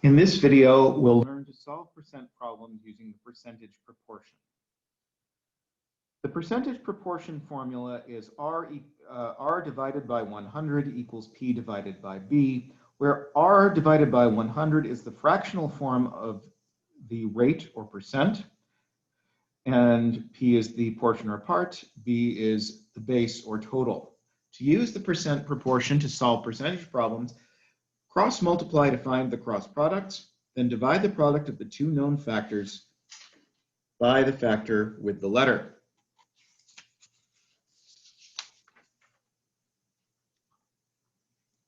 In this video, we'll learn to solve percent problems using the percentage proportion. The percentage proportion formula is R divided by 100 equals P divided by B, where R divided by 100 is the fractional form of the rate or percent, and P is the portion or part, B is the base or total. To use the percent proportion to solve percentage problems, cross multiply to find the cross products, then divide the product of the two known factors by the factor with the letter.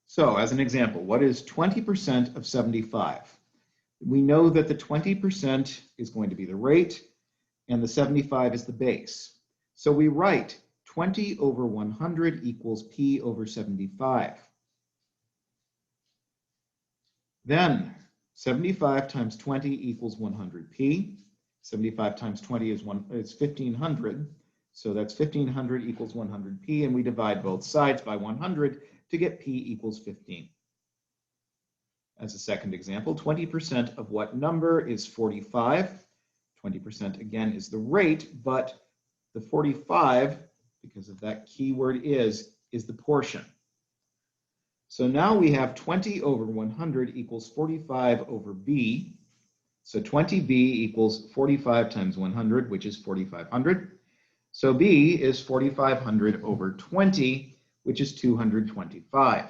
So as an example, what is 20% of 75? We know that the 20% is going to be the rate and the 75 is the base. So we write 20 over 100 equals P over 75. Then 75 times 20 equals 100p. 75 times 20 is 1500. So that's 1500 equals 100p, and we divide both sides by 100 to get p equals 15. As a second example, 20% of what number is 45? 20% again is the rate, but the 45, because of that keyword is the portion. So now we have 20 over 100 equals 45 over b. So 20b equals 45 times 100, which is 4,500. So b is 4,500 over 20, which is 225.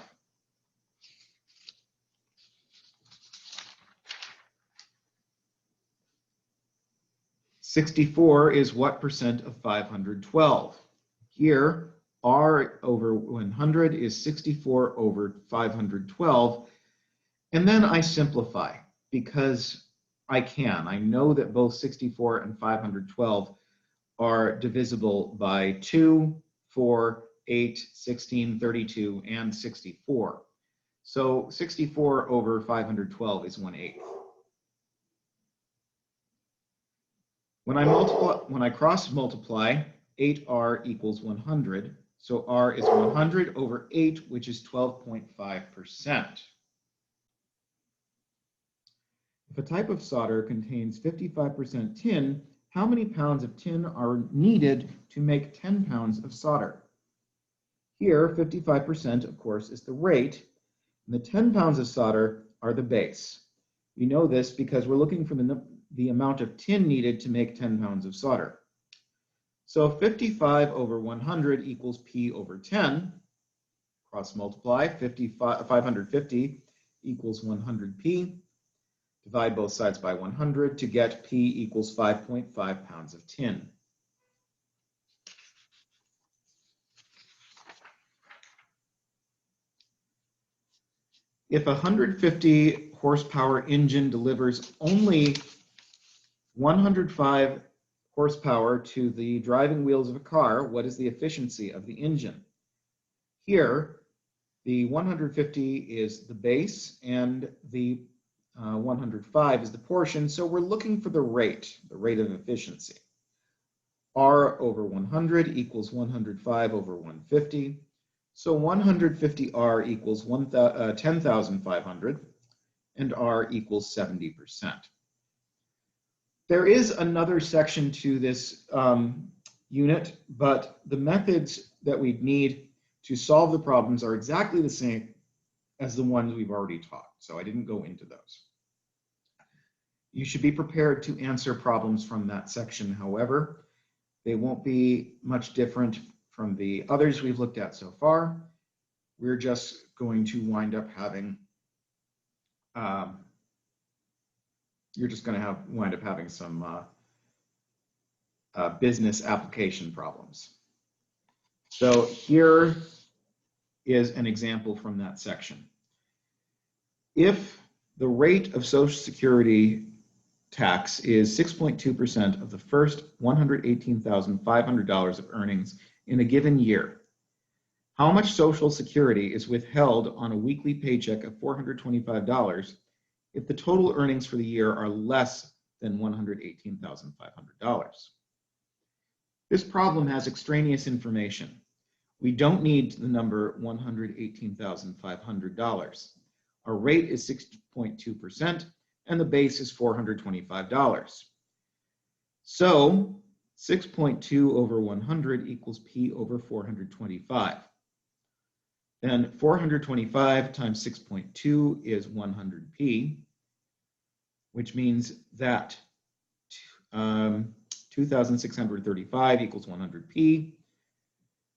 $64 is what percent of 512? Here, R over 100 is 64 over 512. And then I simplify because I can. I know that both 64 and 512 are divisible by 2, 4, 8, 16, 32, and 64. So 64 over 512 is 1/8. When I cross multiply, 8R equals 100. So R is 100 over 8, which is 12.5%. If a type of solder contains 55% tin, how many pounds of tin are needed to make 10 pounds of solder? Here, 55%, of course, is the rate, and the 10 pounds of solder are the base. We know this because we're looking for the amount of tin needed to make 10 pounds of solder. So 55 over 100 equals P over 10. Cross multiply, 550 equals 100p. Divide both sides by 100 to get P equals 5.5 pounds of tin. If a 150 horsepower engine delivers only 105 horsepower to the driving wheels of a car, what is the efficiency of the engine? Here, the 150 is the base and the 105 is the portion, so we're looking for the rate of efficiency. R over 100 equals 105 over 150. So 150R equals 10,500 and R equals 70%. There is another section to this unit, but the methods that we need to solve the problems are exactly the same as the ones we've already taught, so I didn't go into those. You should be prepared to answer problems from that section, however. They won't be much different from the others we've looked at so far. We're just going to wind up having wind up having some business application problems. So here is an example from that section. If the rate of Social Security tax is 6.2% of the first $118,500 of earnings in a given year, how much Social Security is withheld on a weekly paycheck of $425 if the total earnings for the year are less than $118,500? This problem has extraneous information. We don't need the number $118,500. Our rate is 6.2%, and the base is $425. So 6.2 over 100 equals P over 425. Then 425 times 6.2 is 100P, which means that 2,635 equals 100P.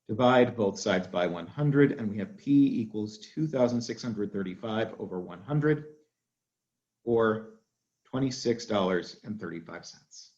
Divide both sides by 100, and we have P equals 2,635 over 100, or $26.35.